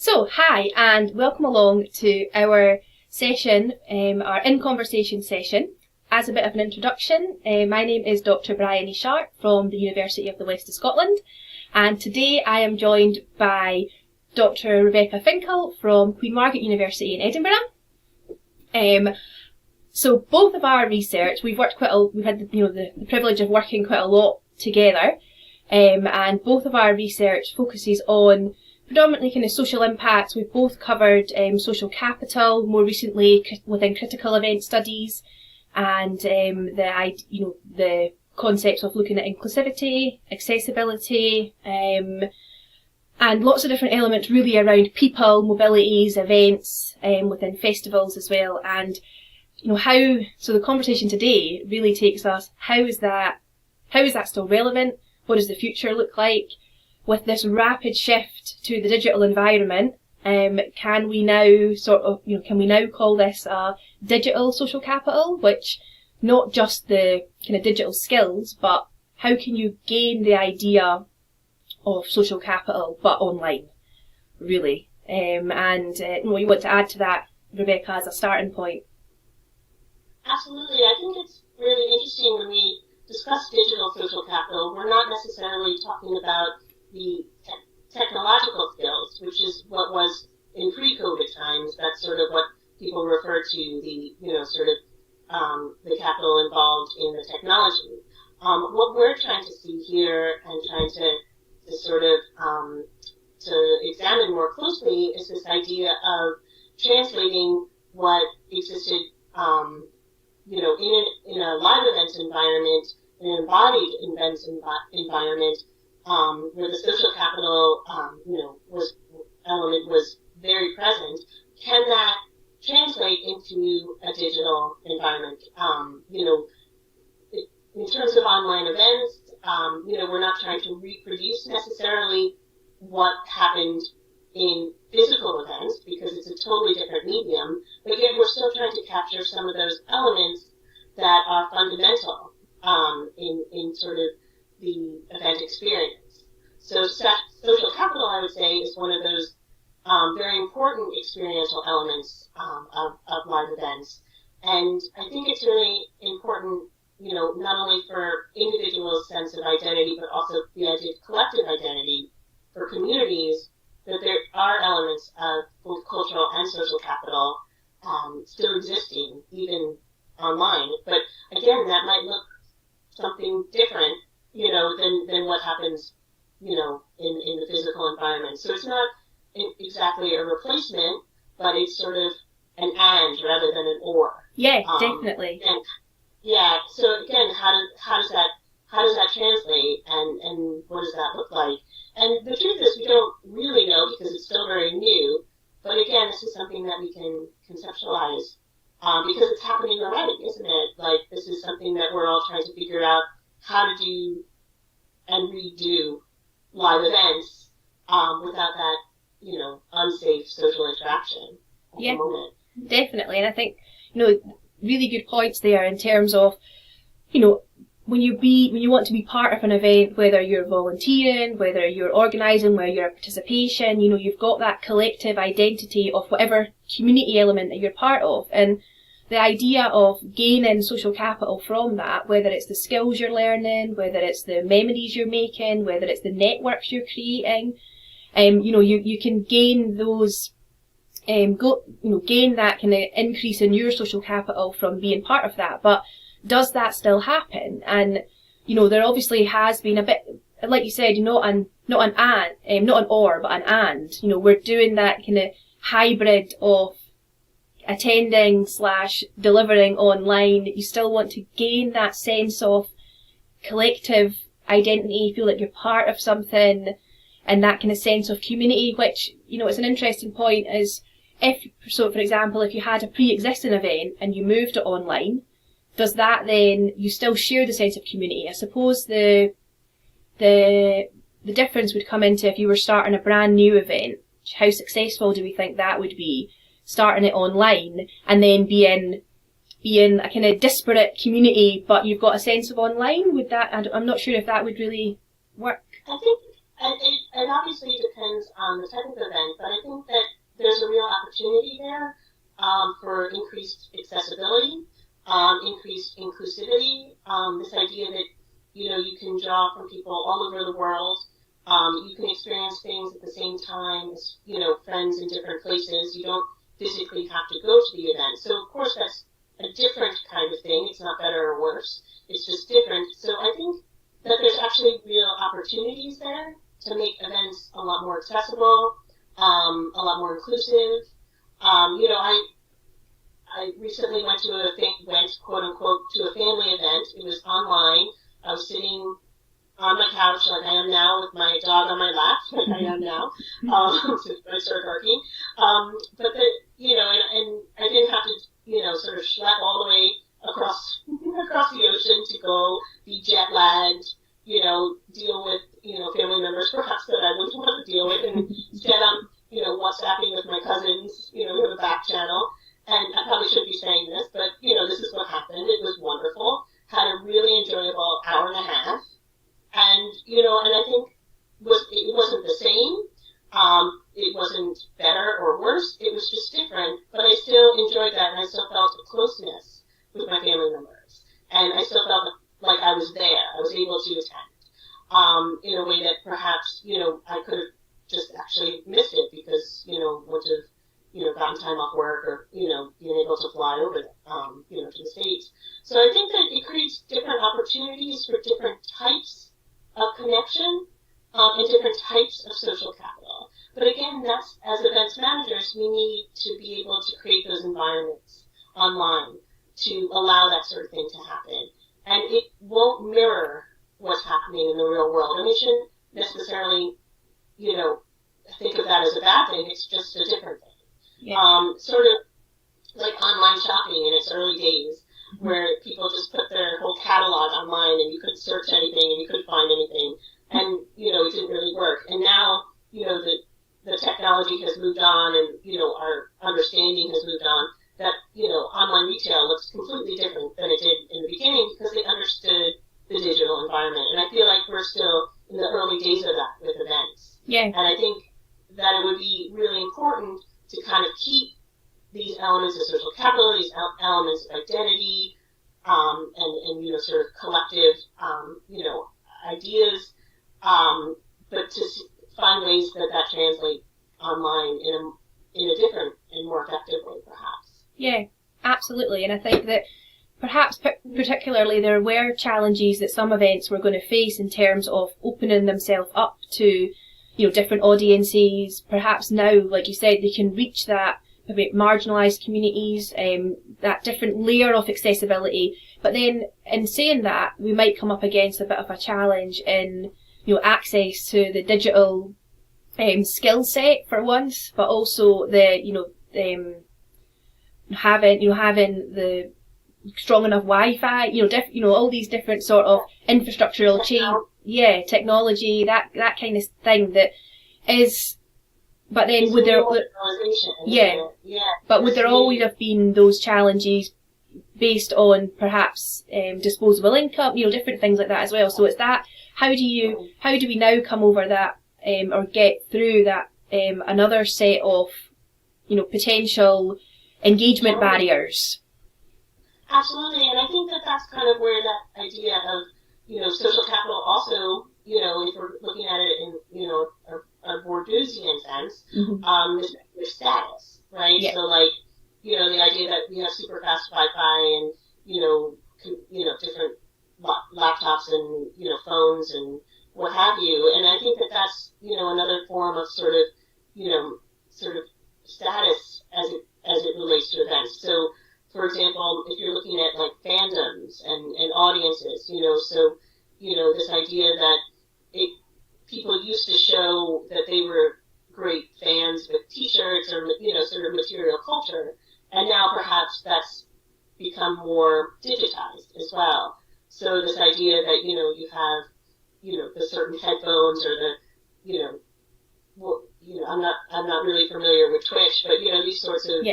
So, hi and welcome along to our session, our In Conversation session. As a bit of an introduction, my name is Dr Briony Sharp from the University of the West of Scotland, and today I am joined by Dr Rebecca Finkel from Queen Margaret University in Edinburgh. So both of our research, we've had the privilege of working quite a lot together, and both of our research focuses on predominantly kind of social impacts. We've both covered social capital, more recently within critical event studies, and the concepts of looking at inclusivity, accessibility, and lots of different elements really around people, mobilities, events, within festivals as well. And so the conversation today really takes us, how is that still relevant? What does the future look like? With this rapid shift to the digital environment, can we now call this a digital social capital, which not just the kind of digital skills, but how can you gain the idea of social capital but online, really? You want to add to that, Rebecca, as a starting point? Absolutely. I think it's really interesting when we discuss digital social capital. We're not necessarily talking about the technological skills, which is what was in pre-COVID times. That's sort of what people refer to the capital involved in the technology. What we're trying to see here and trying to examine more closely is this idea of translating what existed, in a live events environment, in an embodied events environment, where the social capital, was very present. Can that translate into a digital environment? In terms of online events, we're not trying to reproduce necessarily what happened in physical events because it's a totally different medium, but yet we're still trying to capture some of those elements that are fundamental in sort of the event experience. So social capital, I would say, is one of those very important experiential elements of live events. And I think it's really important, not only for individuals' sense of identity, but also the idea of collective identity for communities, that there are elements of both cultural and social capital still existing, even online. But again, that might look something different, than what happens, in the physical environment. So it's not exactly a replacement, but it's sort of an and rather than an or. Yeah, definitely. And so again, how does that translate, and what does that look like? And the truth is, we don't really know because it's still very new. But again, this is something that we can conceptualize because it's happening already, isn't it? Like, this is something that we're all trying to figure out how to do and redo live events without that, unsafe social interaction at the moment. Definitely. And I think, really good points there in terms of, when you want to be part of an event, whether you're volunteering, whether you're organising, whether you're a participation, you've got that collective identity of whatever community element that you're part of. And the idea of gaining social capital from that, whether it's the skills you're learning, whether it's the memories you're making, whether it's the networks you're creating, you can gain those, gain that kind of increase in your social capital from being part of that. But does that still happen? And, there obviously has been a bit, like you said, not an or, but an and. We're doing that kind of hybrid of attending / delivering online. You still want to gain that sense of collective identity, feel like you're part of something, and that kind of sense of community, which, it's an interesting point is, for example, if you had a pre-existing event and you moved it online, does that then, you still share the sense of community? I suppose the difference would come into if you were starting a brand new event. How successful do we think that would be, starting it online and then being a kind of disparate community, but you've got a sense of online? Would that, I'm not sure if that would really work. I And it obviously depends on the type of event, but I think that there's a real opportunity there for increased accessibility, increased inclusivity, this idea that, you can draw from people all over the world. You can experience things at the same time as, friends in different places. You don't physically have to go to the event. So, of course, that's a different kind of thing. It's not better or worse. It's just different. So I think that there's actually real opportunities there to make events a lot more accessible, a lot more inclusive. I recently went quote unquote to a family event. It was online. I was sitting on my couch like I am now with my dog on my lap, like I am now, since I started working. But and I didn't have to, sort of schlep all the way across the ocean to go be jet lagged, deal with, family members perhaps that I wouldn't want to deal with, and instead I'm, WhatsApping with my cousins, we have a back channel. And I probably shouldn't be saying this, but, this is what happened. It was wonderful. Had a really enjoyable hour and a half. And, and I think it wasn't the same. It wasn't better or worse. It was just different. But I still enjoyed that, and I still felt a closeness with my family members. And I still felt like I was there. I was able to attend in a way that perhaps, I could have just actually missed it because, would have gotten time off work or, being able to fly over, to the States. So I think that it creates different opportunities for different types of connection and different types of social capital. But again, that's, as events managers, we need to be able to create those environments online to allow that sort of thing to happen. And it won't mirror what's happening in the real world. And we shouldn't necessarily, think of that as a bad thing. It's just a different thing. Yeah. Sort of like online shopping in its early days, where people just put their whole catalog online and you couldn't search anything and you couldn't find anything, and it didn't really work. And now the technology has moved on, and our understanding has moved on. That online retail looks completely different than it did in the beginning because they understood the digital environment. And I feel like we're still in the early days of that with events. Yeah. And I think that it would be really important to kind of keep these elements of social capital, these elements of identity, and sort of collective, ideas, but to find ways that translate online in a different and more effective way, perhaps. Yeah, absolutely. And I think that perhaps particularly there were challenges that some events were going to face in terms of opening themselves up to different audiences. Perhaps now, like you said, they can reach that maybe marginalised communities, that different layer of accessibility. But then, in saying that, we might come up against a bit of a challenge in, access to the digital skill set for once, but also the, having the strong enough Wi-Fi, all these different sort of infrastructural change. Yeah, technology, that kind of thing that is, but then it's would there, but would there always have been those challenges based on perhaps disposable income, different things like that as well. So it's that, how do we now come over that or get through that another set of, potential engagement barriers? Absolutely, and I think that that's kind of where that idea of social capital also, if we're looking at it in, a Bourdieusian sense, is their status, right? Yeah. So, like, the idea that we have super fast Wi-Fi and, different laptops and, phones and what have you. And I think that that's, another form of sort of status as it relates to events. So, for example, if you're looking at like fandoms and audiences, so, this idea that people used to show that they were great fans with t-shirts or, sort of material culture, and now perhaps that's become more digitized as well. So this idea that, you have, the certain headphones or the, I'm not really familiar with Twitch, but, these sorts of,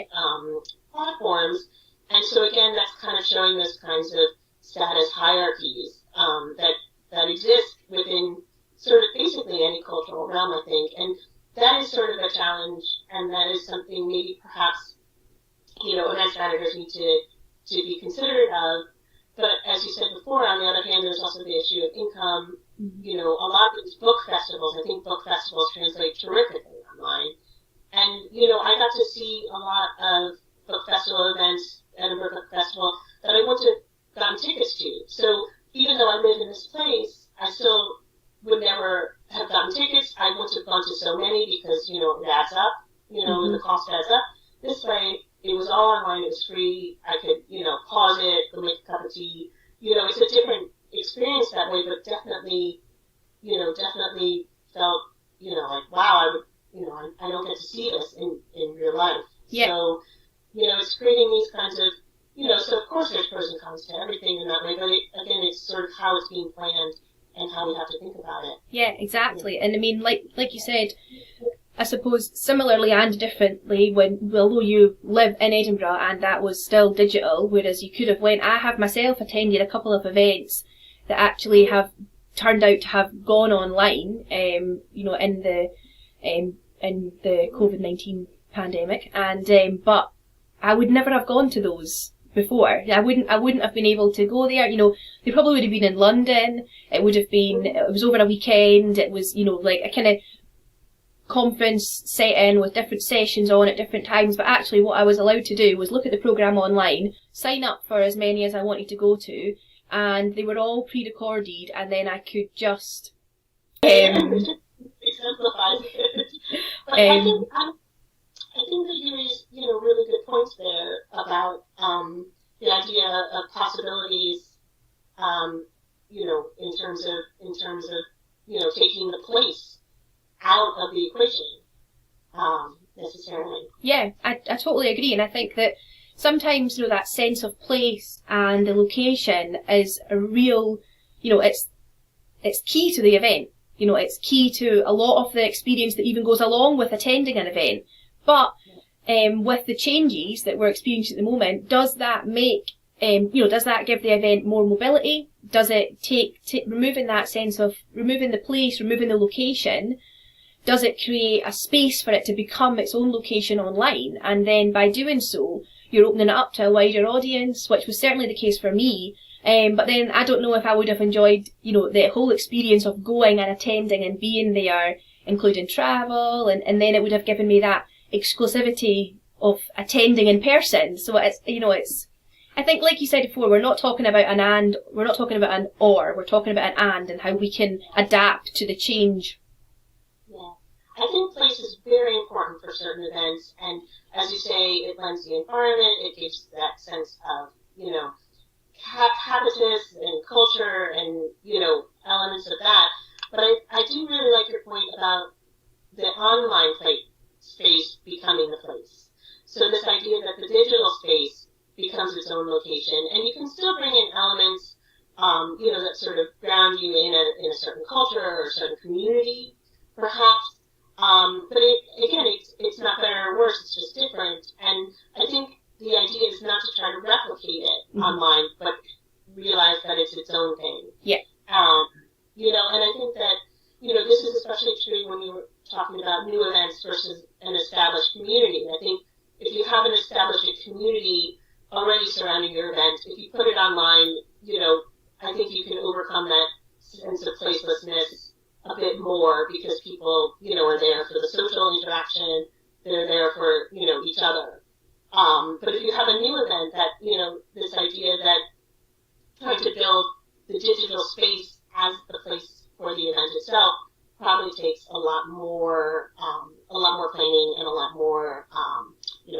platforms. And so again, that's kind of showing those kinds of status hierarchies that exist within sort of basically any cultural realm, I think. And that is sort of a challenge, and that is something maybe perhaps, events managers need to be considerate of. But as you said before, on the other hand, there's also the issue of income. A lot of these book festivals, I think book festivals translate terrifically online. And, I got to see a lot of book festival events, Edinburgh Book Festival, that I wouldn't have gotten tickets to. So even though I live in this place, I still would never have gotten tickets. I wouldn't have gone to so many because, it adds up, the cost adds up. This way, it was all online, it was free. I could, pause it, go make a cup of tea. It's a different experience that way, but definitely felt, like, wow, I would, I don't get to see this in real life. Yeah. So, it's creating these kinds of, so of course there's pros and cons to everything in that way, but again, it's sort of how it's being planned and how we have to think about it. Yeah, exactly. Yeah. And I mean, like you said, I suppose similarly and differently, although you live in Edinburgh and that was still digital, whereas you could have I have myself attended a couple of events that actually have turned out to have gone online, in the COVID-19 pandemic, and but I would never have gone to those before. I wouldn't have been able to go there. They probably would have been in London. It was over a weekend. It was, like a kind of conference set in with different sessions on at different times, but actually what I was allowed to do was look at the programme online, sign up for as many as I wanted to go to, and they were all pre-recorded, and then I could just exemplifies it. But I think that you raised, really good points there about the idea of possibilities, in terms of taking the place out of the equation, necessarily. Yeah, I totally agree, and I think that sometimes, that sense of place and the location is a real, it's key to the event. It's key to a lot of the experience that even goes along with attending an event. But with the changes that we're experiencing at the moment, does that make, does that give the event more mobility? Does it take removing that sense of removing the place, removing the location? Does it create a space for it to become its own location online? And then by doing so, you're opening it up to a wider audience, which was certainly the case for me. But then I don't know if I would have enjoyed, the whole experience of going and attending and being there, including travel, and then it would have given me that exclusivity of attending in person. So it's, I think, like you said before, we're not talking about an and, we're not talking about an or, we're talking about an and how we can adapt to the change. Yeah. I think place is very important for certain events, and as you say, it lends the environment, it gives that sense of, habitus and culture and, elements of that. But I do really like your point about the online space becoming the place. So this idea that the digital space becomes its own location, and you can still bring in elements, that sort of ground you in a certain culture or a certain community, perhaps. But it's not better or worse, it's just different. And I think the idea is not to try to replicate it online, but realize that it's its own thing. Yeah. And I think that, this is especially true when you were talking about new events versus an established community. I think if you have an established community already surrounding your event, if you put it online, I think you can overcome that sense of placelessness a bit more because people, are there for the social interaction, they're there for, each other. But if you have a new event that, this idea that trying to build the digital space as the place for the event itself probably takes a lot more planning and a lot more,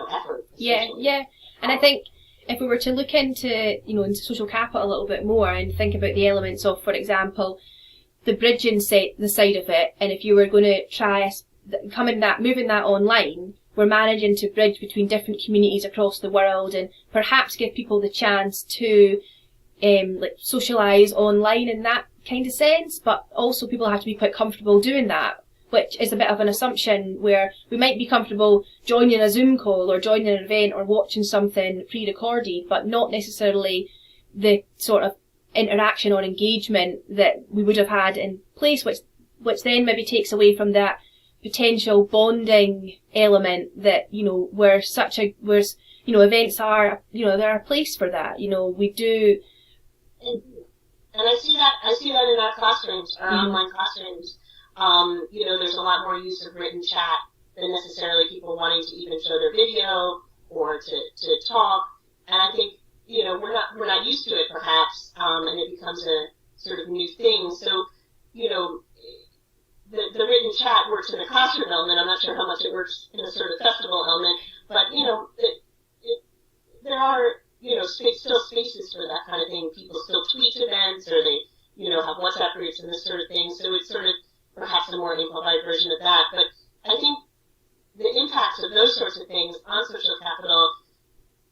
effort. Yeah. And I think if we were to look into, into social capital a little bit more and think about the elements of, for example, the bridging the side of it, and if you were going to try moving that online, we're managing to bridge between different communities across the world and perhaps give people the chance to socialise online in that kind of sense, but also people have to be quite comfortable doing that, which is a bit of an assumption where we might be comfortable joining a Zoom call or joining an event or watching something pre-recorded, but not necessarily the sort of interaction or engagement that we would have had in place, which which then maybe takes away from that potential bonding element that, where events are, they're a place for that. We do. And I see that in our classrooms, our online classrooms. There's a lot more use of written chat than necessarily people wanting to even show their video or to talk. And I think, we're not used to it perhaps, and it becomes a sort of new thing. So, the written chat works in a classroom element. I'm not sure how much it works in a sort of festival element, but, there are, still spaces for that kind of thing. People still tweet events, or they, have WhatsApp groups and this sort of thing. So it's sort of perhaps a more amplified version of that. But I think the impacts of those sorts of things on social capital,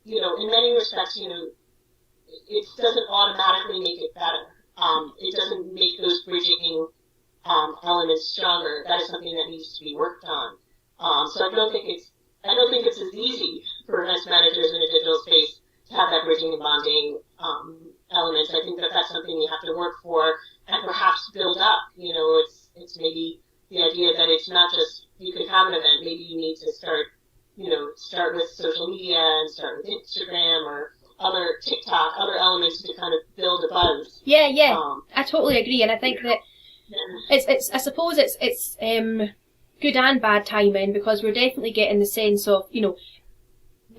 in many respects, it doesn't automatically make it better. It doesn't make those bridging elements stronger. That is something that needs to be worked on. So I don't think it's as easy for events managers in a digital space to have that bridging and bonding elements. I think that's something you have to work for and perhaps build up. It's maybe the idea that it's not just you can have an event. Maybe you need to start with social media and start with Instagram or other TikTok, other elements to kind of build a buzz. Yeah. I totally agree, and I think that I suppose it's good and bad timing, because we're definitely getting the sense of,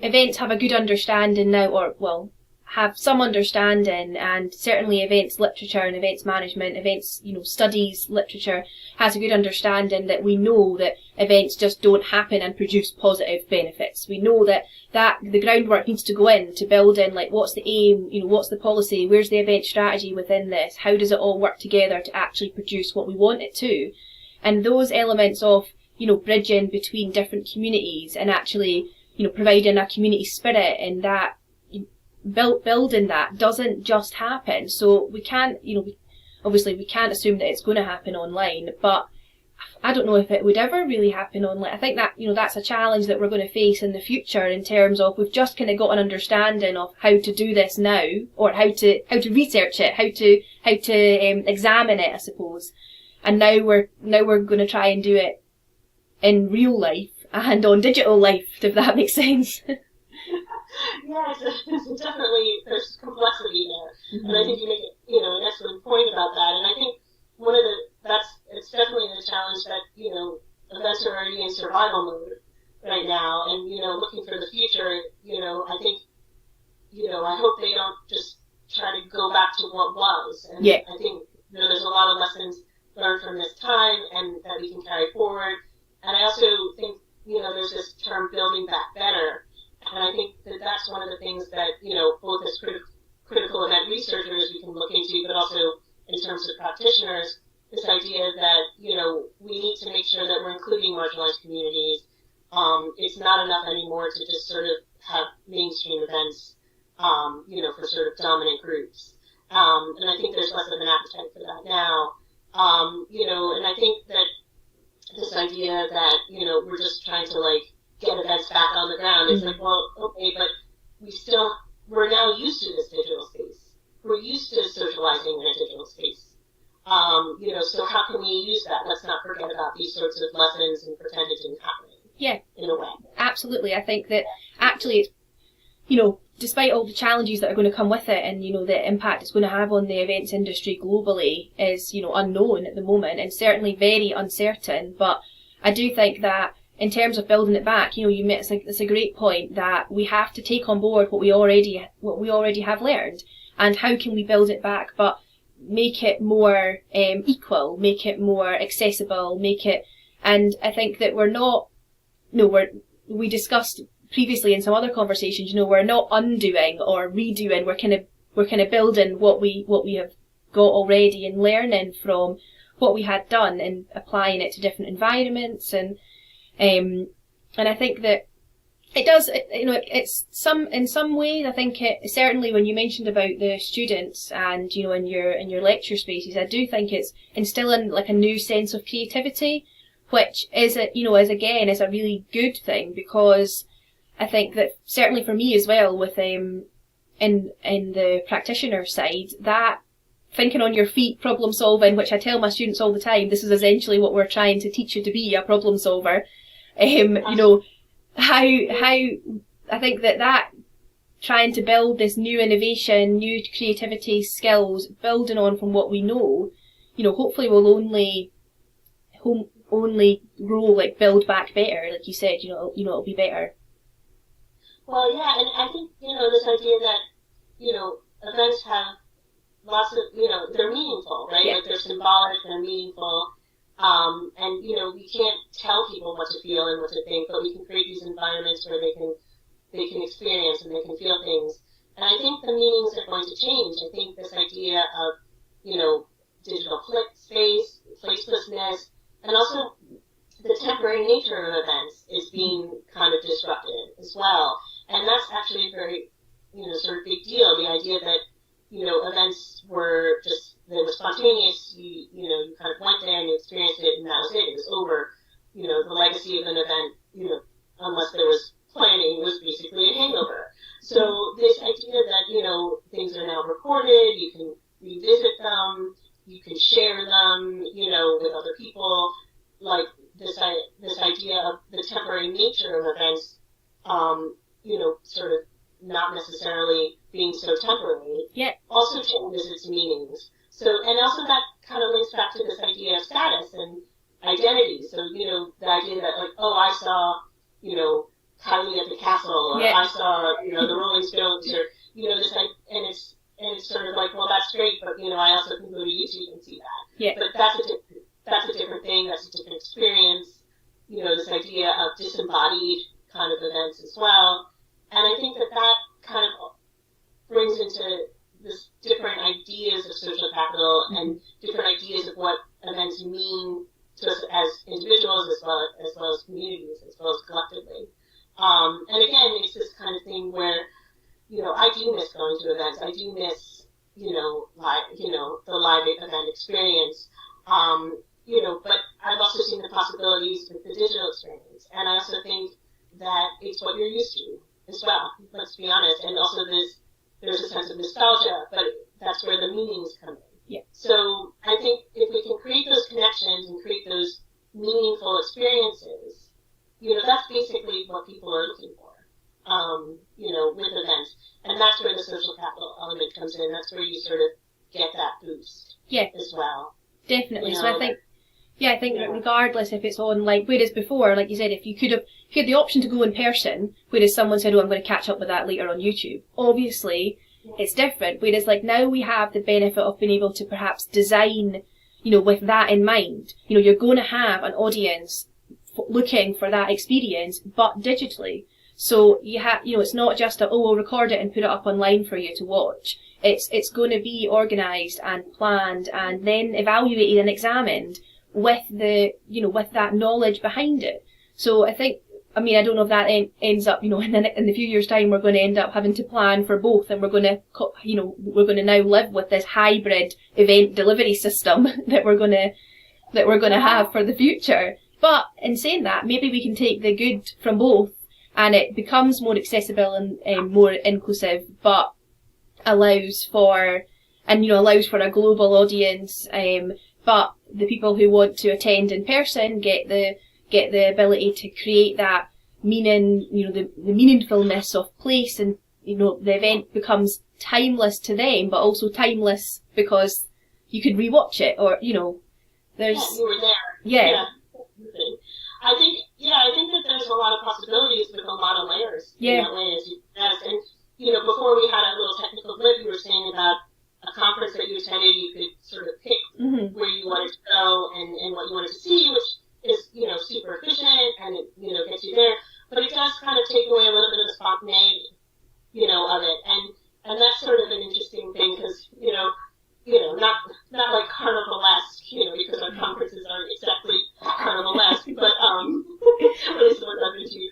events have a good understanding now, or, well, have some understanding, and certainly events literature and events management, events, studies literature has a good understanding that we know that events just don't happen and produce positive benefits. We know that the groundwork needs to go in to build in, like, what's the aim, what's the policy, where's the event strategy within this, how does it all work together to actually produce what we want it to. And those elements of, bridging between different communities and actually, providing a community spirit, and that building that doesn't just happen. So we can't, obviously we can't assume that it's going to happen online, but I don't know if it would ever really happen online. I think that, that's a challenge that we're going to face in the future, in terms of we've just kind of got an understanding of how to do this now, or how to research it, how to examine it, I suppose. And now we're going to try and do it in real life and on digital life, if that makes sense. Yeah, it's definitely, there's complexity there. And I think you make an excellent point about that. And I think it's definitely the challenge that, events are already in survival mode right now. And, looking for the future, I think, I hope they don't just try to go back to what was. And I think, there's a lot of lessons learned from this time and that we can carry forward. And I also think, there's this term building back better. And I think that that's one of the things that, both as critical event researchers we can look into, but also in terms of practitioners, this idea that, we need to make sure that we're including marginalized communities. It's not enough anymore to just sort of have mainstream events, for sort of dominant groups. And I think there's less of an appetite for that now. And I think that this idea that, we're just trying to, get events back on the ground. It's like, well, okay, but we're now used to this digital space. We're used to socializing in a digital space. So how can we use that? Let's not forget about these sorts of lessons and pretend it didn't happen. Yeah. In a way. Absolutely. I think that actually it's, despite all the challenges that are going to come with it, and, the impact it's going to have on the events industry globally is, unknown at the moment, and certainly very uncertain. But I do think that in terms of building it back, it's a great point that we have to take on board what we already have learned, and how can we build it back, but make it more equal, make it more accessible, and I think that we discussed previously in some other conversations, we're not undoing or redoing, we're kind of building what we have got already and learning from what we had done and applying it to different environments, and I think that it does, it's in some ways, I think it, certainly when you mentioned about the students and, in your lecture spaces, I do think it's instilling a new sense of creativity, which is a really good thing, because I think that certainly for me as well, with, in the practitioner side, that thinking on your feet, problem solving, which I tell my students all the time, this is essentially what we're trying to teach you to be, a problem solver. You know, how I think that trying to build this new innovation, new creativity skills, building on from what we know, you know, hopefully will only grow, like, build back better, like you said, you know, it'll be better. Well, yeah, and I think, you know, this idea that, you know, events have lots of, you know, they're meaningful, right? Yeah. Like, they're symbolic, they're meaningful, and, you know, we can't tell people what to feel and what to think, but we can create these environments where they can experience and they can feel things. And I think the meanings are going to change. I think this idea of, you know, digital space, placelessness, and also the temporary nature of events is being kind of disrupted as well. And that's actually a very, you know, sort of big deal. The idea that, you know, events were just, they were spontaneous, you know, you kind of went there and you experienced it and that was it. It was over. You know, the legacy of an event, you know, unless there was planning, was basically a hangover. So this idea that, you know, things are now recorded, you can revisit them, you can share them, you know, with other people, like this idea of the temporary nature of events, you know, sort of not necessarily being so temporary, also changes its meanings. So, and also that kind of links back to this idea of status and identity. So, you know, the idea that, like, oh, I saw, you know, Kylie at the castle, or I saw, you know, the Rolling Stones, or, you know, this, and it's sort of like, well, that's great, but, you know, I also can go to YouTube and see that. Yeah. But that's a different thing, that's a different experience, you know, this idea of disembodied kind of events as well. And I think that kind of brings into this different ideas of social capital and different ideas of what events mean to us as individuals, as well as communities, as well as collectively. And again, it's this kind of thing where, you know, I do miss going to events. I do miss, you know, the live event experience. You know, but I've also seen the possibilities with the digital experience. And I also think that it's what you're used to as well, let's be honest. And also there's a sense of nostalgia, but that's where the meanings come in. Yeah. So I think if we can create those connections and create those meaningful experiences, you know, that's basically what people are looking for, you know, with events. And that's where the social capital element comes in. That's where you sort of get that boost as well. Definitely. You know, so I think that regardless if it's online, whereas before, like you said, if you had the option to go in person, whereas someone said, oh, I'm going to catch up with that later on YouTube, obviously it's different. Whereas, like, now we have the benefit of being able to perhaps design, you know, with that in mind. You know, you're going to have an audience looking for that experience, but digitally. So you know, it's not just we'll record it and put it up online for you to watch. It's going to be organised and planned and then evaluated and examined with with that knowledge behind it. So I think, I mean, I don't know if that ends up, you know, in the few years' time, we're going to end up having to plan for both, and we're going to now live with this hybrid event delivery system that we're going to have for the future. But in saying that, maybe we can take the good from both, and it becomes more accessible and more inclusive, but allows for a global audience. But the people who want to attend in person get the ability to create that meaning, you know, the meaningfulness of place, and, you know, the event becomes timeless to them, but also timeless because you could rewatch it, or, you know, there's... Yeah, you were there. Yeah. I think that there's a lot of possibilities with a lot of layers in that way, as you asked. And, you know, before we had a little technical blip, you were saying about a conference that you attended, you could sort of pick where you wanted to go and what you wanted to see, which is, you know, super efficient and it, you know, gets you there. But it does kind of take away a little bit of the spontaneity, you know, of it. And that's sort of an interesting thing because, you know, not like carnivalesque, you know, because our conferences aren't exactly carnivalesque, but at least what I've been to.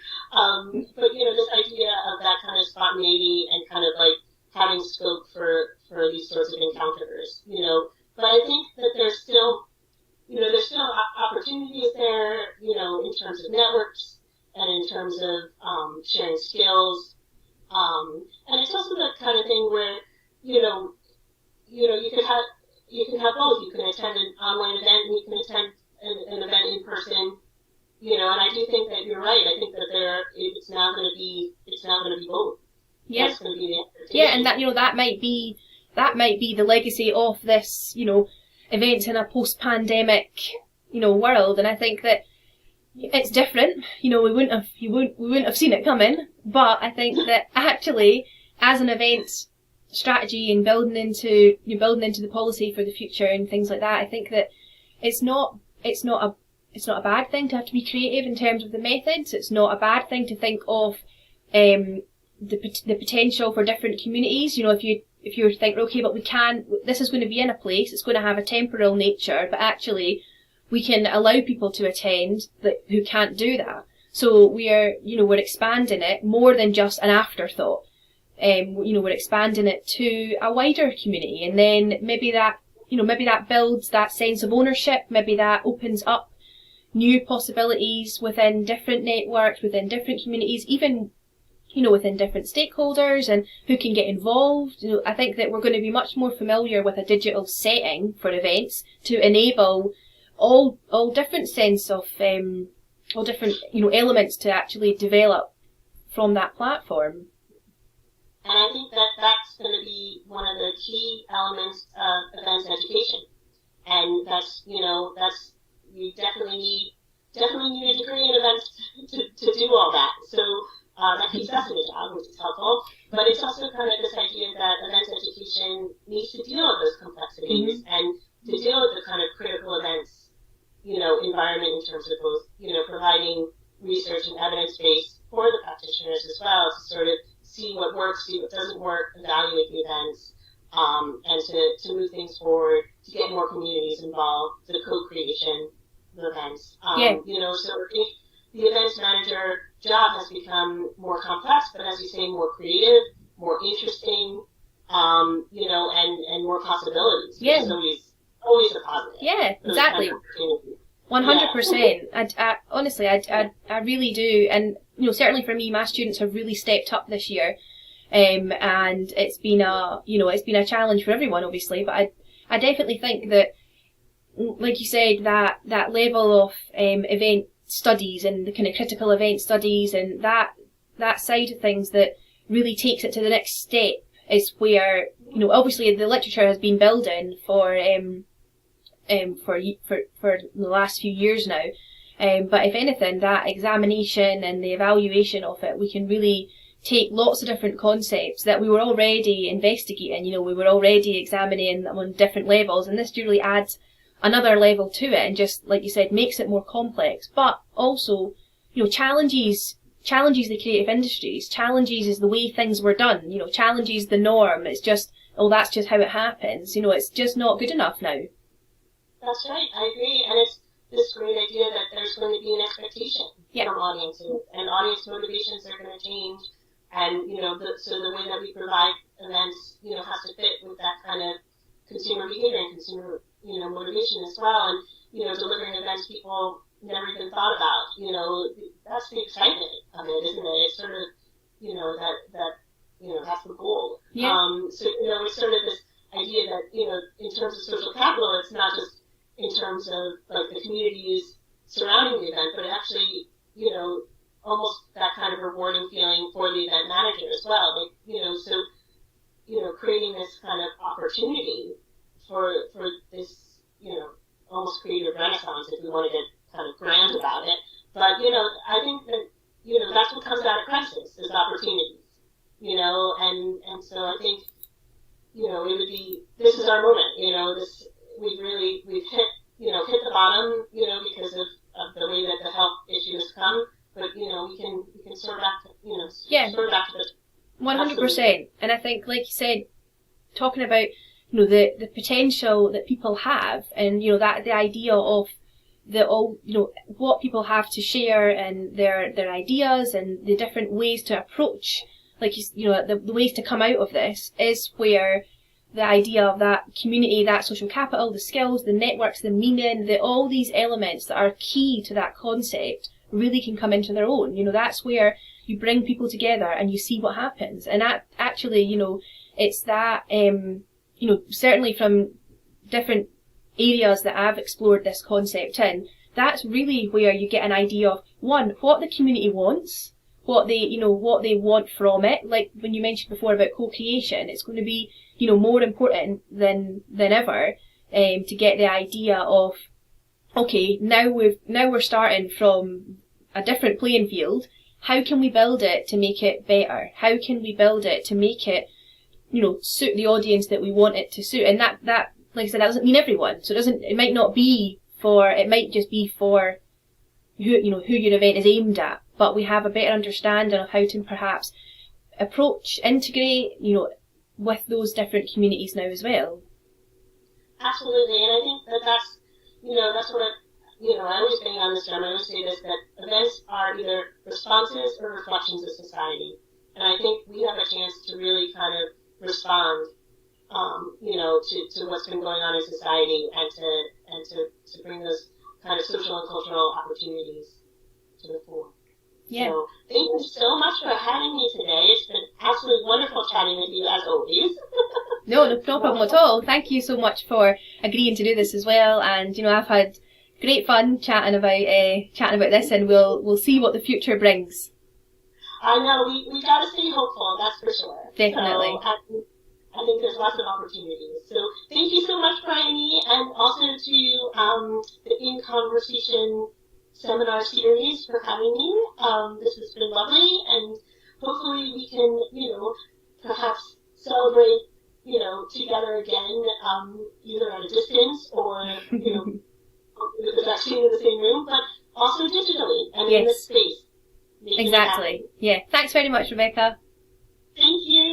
But, you know, this idea of that kind of spontaneity and kind of like having scope for these sorts of encounters, you know. But I think that there's still opportunities there, you know, in terms of networks and in terms of sharing skills. And it's also that kind of thing where, you know, you could have, you can have both. You can attend an online event and you can attend an event in person. You know, and I do think that you're right. I think that it's now going to be both. Yeah. That's going to be the expectation. Yeah, and that, you know, that might be the legacy of this, you know, events in a post-pandemic, you know, world. And I think that it's different. You know, we wouldn't have seen it coming. But I think that actually, as an event strategy and building into the policy for the future and things like that, I think that it's not a bad thing to have to be creative in terms of the methods. It's not a bad thing to think of the potential for different communities. You know, if you think, okay, but this is going to be in a place, it's going to have a temporal nature, but actually we can allow people to attend who can't do that. So we're expanding it more than just an afterthought. We're expanding it to a wider community, and then maybe that builds that sense of ownership. Maybe that opens up new possibilities within different networks, within different communities, even, you know, within different stakeholders and who can get involved. You know, I think that we're going to be much more familiar with a digital setting for events to enable all different sense of all different, you know, elements to actually develop from that platform. And I think that that's going to be one of the key elements of events education. And that's you definitely need a degree in events to do all that. So that keeps us in a job, which is helpful. But it's also kind of this idea that events education needs to deal with those complexities and to deal with the kind of critical events, you know, environment in terms of both, you know, providing research and evidence base for the practitioners as well to sort of see what works, see what doesn't work, evaluate the events, and to move things forward, to get more communities involved, the co-creation of events. You know, so I think the events manager job has become more complex, but as you say, more creative, more interesting, you know, and more possibilities. Yeah. It's always a positive. Yeah, exactly. 100%. I honestly, I really do. And, you know, certainly for me, my students have really stepped up this year. And it's been a challenge for everyone, obviously, but I definitely think that, like you said, that level of event studies and the kind of critical event studies and that side of things that really takes it to the next step is where, you know, obviously the literature has been building for the last few years now. But if anything, that examination and the evaluation of it, we can really take lots of different concepts that we were already investigating, you know, we were already examining them on different levels, and this really adds another level to it and just, like you said, makes it more complex, but also, you know, challenges the creative industries, challenges is the way things were done, you know, challenges the norm. It's just, oh, that's just how it happens, you know, it's just not good enough now. That's right, I agree, and it's this great idea that there's going to be an expectation from audiences, and audience motivations are going to change, and, you know, so the way that we provide events, you know, has to fit with that kind of consumer behavior and consumer, you know, motivation as well, and, you know, delivering events people never even thought about, you know, that's the excitement of it, isn't it? It's sort of, you know, that you know, that's the goal. Yeah. So, you know, it's sort of this idea that, you know, in terms of social capital, it's not just in terms of, like, the communities surrounding the event, but it actually, you know, almost that kind of rewarding feeling for the event manager as well. Like, you know, so, you know, creating this kind of opportunity for this, you know, almost creative renaissance, if we want to get kind of grand about it. But, you know, I think that, you know, that's what comes out of crisis, is opportunities, you know, and so I think, you know, it would be, this is our moment, you know, we've hit the bottom, you know, because of the way that the health issue has come, but, you know, we can sort back to, you know, sort back to the 100%. And I think, like you said, talking about, you know, the potential that people have, and, you know, that the idea of you know, what people have to share and their ideas and the different ways to approach, like, you know, the ways to come out of this is where the idea of that community, that social capital, the skills, the networks, the meaning, all these elements that are key to that concept really can come into their own. You know, that's where you bring people together and you see what happens. And that actually, you know, it's that, you know, certainly from different areas that I've explored this concept in, that's really where you get an idea of, one, what the community wants, what they want from it. Like when you mentioned before about co-creation, it's going to be, more important than ever, to get the idea of, okay, now we're starting from a different playing field. How can we build it to make it better? How can we build it to make it, suit the audience that we want it to suit? And that, like I said, that doesn't mean everyone. So it might just be for who your event is aimed at. But we have a better understanding of how to perhaps integrate, with those different communities now as well. Absolutely, and I think that's what I always bang on this drum. I always say this, that events are either responses or reflections of society. And I think we have a chance to really kind of respond, to what's been going on in society and to bring those kind of social and cultural opportunities to the fore. Yeah. So thank you so much for having me today. It's been absolutely wonderful chatting with you as always. No problem at all. Thank you so much for agreeing to do this as well. And I've had great fun chatting about this, and we'll see what the future brings. I know we got to stay hopeful. That's for sure. Definitely. So, I think there's lots of opportunities. So thank you so much, Briony, and also to the In Conversation seminar series for having me. This has been lovely, and hopefully we can, perhaps celebrate, together again, either at a distance or, with the vaccine in the same room, but also digitally and in this space. Exactly. Yeah. Thanks very much, Rebecca. Thank you.